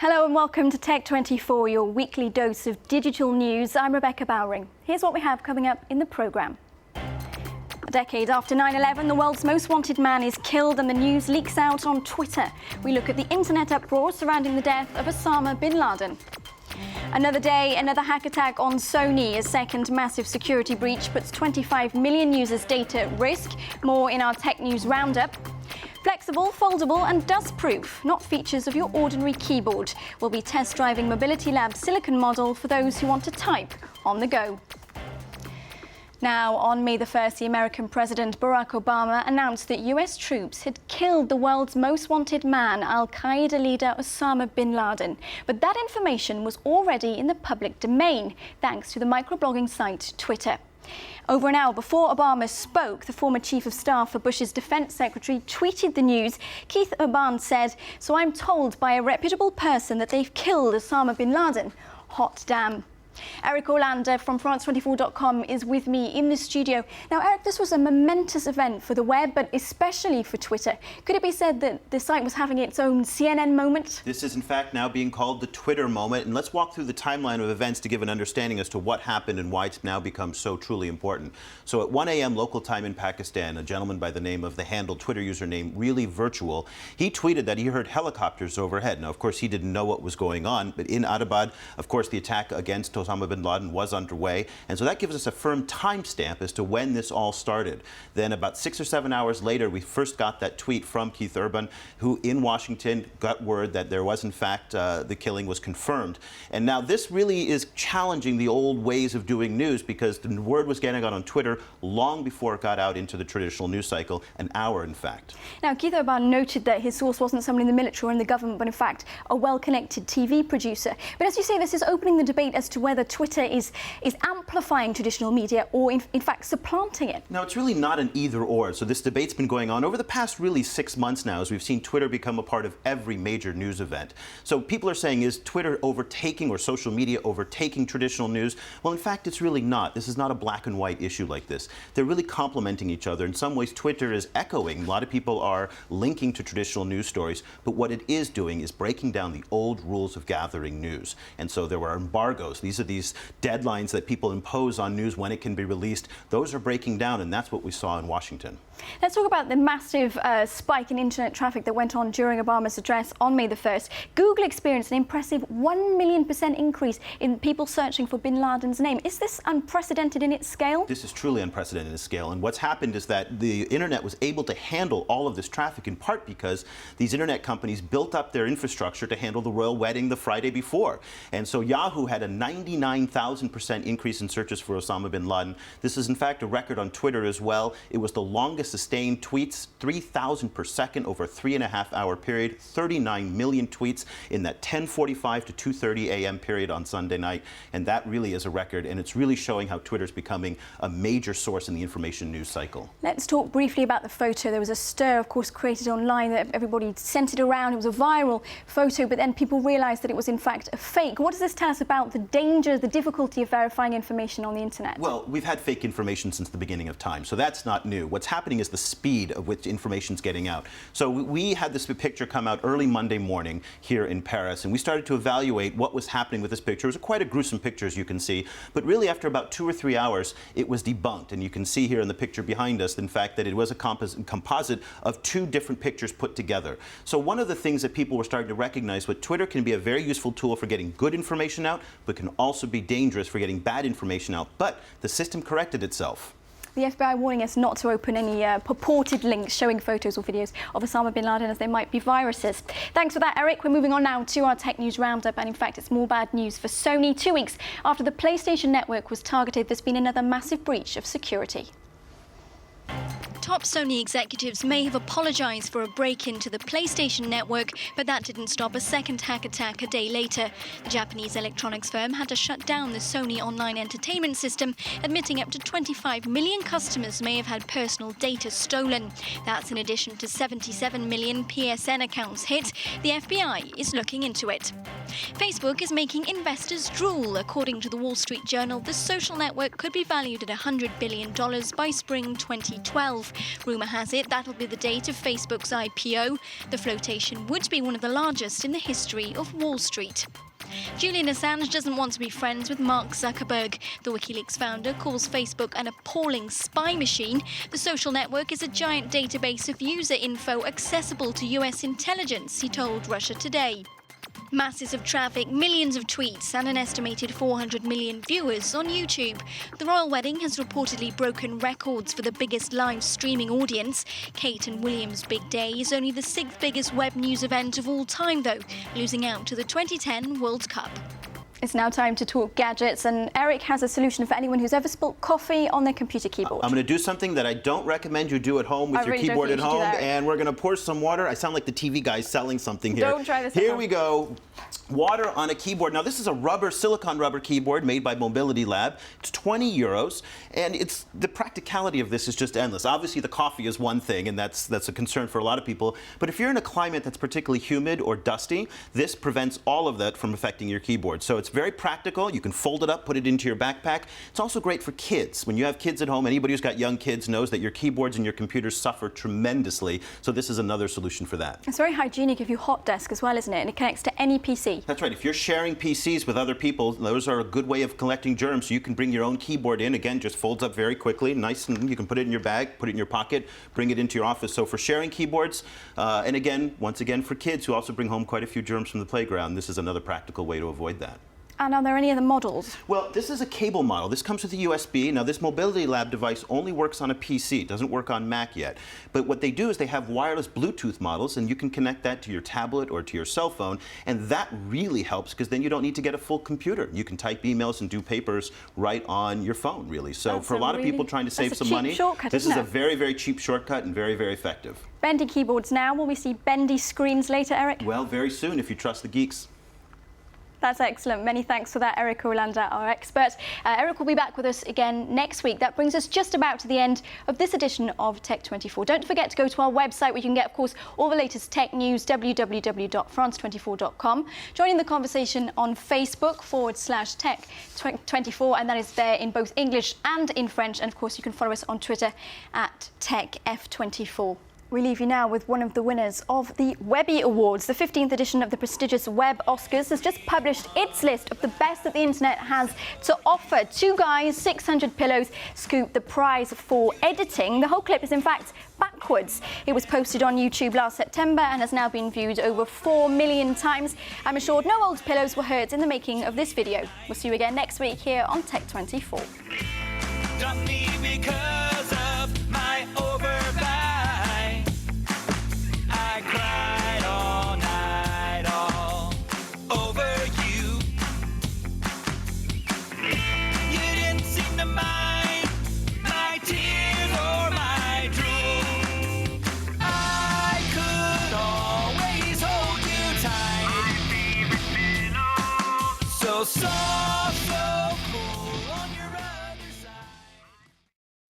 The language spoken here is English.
Hello and welcome to Tech24, your weekly dose of digital news. I'm Rebecca Bowring. Here's what we have coming up in the programme. A decade after 9/11, the world's most wanted man is killed and the news leaks out on Twitter. We look at the internet uproar surrounding the death of Osama bin Laden. Another day, another hack attack on Sony. A second massive security breach puts 25 million users' data at risk. More in our tech news roundup. Flexible, foldable and dust-proof, not features of your ordinary keyboard. We'll be test driving Mobility Lab's silicon model for those who want to type on the go. Now, on May the 1st, the American President Barack Obama announced that US troops had killed the world's most wanted man, al-Qaeda leader Osama bin Laden. But that information was already in the public domain, thanks to the microblogging site Twitter. Over an hour before Obama spoke, the former chief of staff for Bush's defense secretary tweeted the news. Keith Urban said, "So I'm told by a reputable person that they've killed Osama bin Laden. Hot damn." Eric Orlander from France24.com is with me in the studio. Now, Eric, this was a momentous event for the web, but especially for Twitter. Could it be said that the site was having its own CNN moment? This is, in fact, now being called the Twitter moment. And let's walk through the timeline of events to give an understanding as to what happened and why it's now become so truly important. So at 1 a.m. local time in Pakistan, a gentleman by the name of the handle Twitter username Really Virtual, he tweeted that he heard helicopters overhead. Now, of course, he didn't know what was going on, but in Abbottabad, of course, the attack against Osama bin Laden was underway, and so that gives us a firm timestamp as to when this all started. Then about 6 or 7 hours later, we first got that tweet from Keith Urban, who in Washington got word that there was in fact the killing was confirmed. And now this really is challenging the old ways of doing news, because the word was getting out on Twitter long before it got out into the traditional news cycle, an hour in fact. Now, Keith Urban noted that his source wasn't someone in the military or in the government, but in fact a well-connected TV producer. But as you say, this is opening the debate as to whether Twitter is amplifying traditional media or in fact supplanting it. Now, it's really not an either or. So this debate's been going on over the past really 6 months now, as we've seen Twitter become a part of every major news event. So people are saying, is Twitter overtaking or social media overtaking traditional news? Well, in fact, it's really not. This is not a black and white issue like this. They're really complementing each other. In some ways, Twitter is echoing. A lot of people are linking to traditional news stories, but what it is doing is breaking down the old rules of gathering news. And so there were embargoes. These are these deadlines that people impose on news when it can be released. Those are breaking down, and that's what we saw in Washington. Let's talk about the massive spike in internet traffic that went on during Obama's address on May the 1st. Google experienced an impressive 1 million% increase in people searching for bin Laden's name. Is this unprecedented in its scale? This is truly unprecedented in its scale. And what's happened is that the internet was able to handle all of this traffic in part because these internet companies built up their infrastructure to handle the royal wedding the Friday before. And so Yahoo had a 99,000% increase in searches for Osama bin Laden. This is in fact a record on Twitter as well. It was the longest sustained tweets, 3,000 per second over a 3.5-hour period, 39 million tweets in that 10:45 to 2:30 a.m. period on Sunday night. And that really is a record, and it's really showing how Twitter's becoming a major source in the information news cycle. Let's talk briefly about the photo. There was a stir, of course, created online that everybody sent it around. It was a viral photo, but then people realized that it was in fact a fake. What does this tell us about the danger, the difficulty of verifying information on the internet? Well, we've had fake information since the beginning of time, so that's not new. What's happening is the speed of which information's getting out. So we had this picture come out early Monday morning here in Paris, and we started to evaluate what was happening with this picture. It was quite a gruesome picture, as you can see, but really after about 2 or 3 hours, it was debunked. And you can see here in the picture behind us, in fact, that it was a composite of 2 different pictures put together. So one of the things that people were starting to recognize, that Twitter can be a very useful tool for getting good information out, but can also be dangerous for getting bad information out. But the system corrected itself. The FBI warning us not to open any purported links showing photos or videos of Osama bin Laden, as they might be viruses. Thanks for that, Eric. We're moving on now to our tech news roundup, and in fact it's more bad news for Sony. 2 weeks after the PlayStation Network was targeted, there's been another massive breach of security. Top Sony executives may have apologized for a break into the PlayStation Network, but that didn't stop a second hack attack a day later. The Japanese electronics firm had to shut down the Sony online entertainment system, admitting up to 25 million customers may have had personal data stolen. That's in addition to 77 million PSN accounts hit. The FBI is looking into it. Facebook is making investors drool. According to the Wall Street Journal, the social network could be valued at $100 billion by spring 2012. Rumour has it that'll be the date of Facebook's IPO. The flotation would be one of the largest in the history of Wall Street. Julian Assange doesn't want to be friends with Mark Zuckerberg. The WikiLeaks founder calls Facebook an appalling spy machine. The social network is a giant database of user info accessible to US intelligence, he told Russia Today. Masses of traffic, millions of tweets and an estimated 400 million viewers on YouTube. The royal wedding has reportedly broken records for the biggest live streaming audience. Kate and William's big day is only the 6th biggest web news event of all time, though, losing out to the 2010 World Cup. It's now time to talk gadgets, and Eric has a solution for anyone who's ever spilt coffee on their computer keyboard. I'm going to do something that I don't recommend you do at home with your keyboard at home, and we're going to pour some water. I sound like the TV guy selling something here. Don't try this. Here we go. Water on a keyboard. Now, this is a silicone rubber keyboard made by Mobility Lab. It's 20 euros, and the practicality of this is just endless. Obviously, the coffee is one thing, and that's a concern for a lot of people. But if you're in a climate that's particularly humid or dusty, this prevents all of that from affecting your keyboard. So it's very practical. You can fold it up, put it into your backpack. It's also great for kids. When you have kids at home, anybody who's got young kids knows that your keyboards and your computers suffer tremendously. So this is another solution for that. It's very hygienic if you hot desk as well, isn't it? And it connects to any PC. That's right. If you're sharing PCs with other people, those are a good way of collecting germs. So you can bring your own keyboard in. Again, just folds up very quickly, nice, and you can put it in your bag, put it in your pocket, bring it into your office. So for sharing keyboards, and again, once again, for kids who also bring home quite a few germs from the playground, this is another practical way to avoid that. And are there any other models? Well, this is a cable model. This comes with a USB. Now, this Mobility Lab device only works on a PC. It doesn't work on Mac yet. But what they do is they have wireless Bluetooth models, and you can connect that to your tablet or to your cell phone. And that really helps because then you don't need to get a full computer. You can type emails and do papers right on your phone, really. So That's for a lot of people trying to save some money, this is a very, very cheap shortcut and very, very effective. Bendy keyboards now. Will we see bendy screens later, Eric? Well, very soon, if you trust the geeks. That's excellent. Many thanks for that, Eric Orlando, our expert. Eric will be back with us again next week. That brings us just about to the end of this edition of Tech24. Don't forget to go to our website where you can get, of course, all the latest tech news, www.france24.com. Join the conversation on Facebook /Tech24, and that is there in both English and in French. And, of course, you can follow us on Twitter @TechF24. We leave you now with one of the winners of the Webby Awards. The 15th edition of the prestigious Web Oscars has just published its list of the best that the internet has to offer. 2 guys, 600 pillows scoop the prize for editing. The whole clip is in fact backwards. It was posted on YouTube last September and has now been viewed over 4 million times. I'm assured no old pillows were hurt in the making of this video. We'll see you again next week here on Tech24. Dump me because of my overbuy. I cried all night all over you. You didn't seem to mind my tears or my drool. I could always hold you tight. So soft.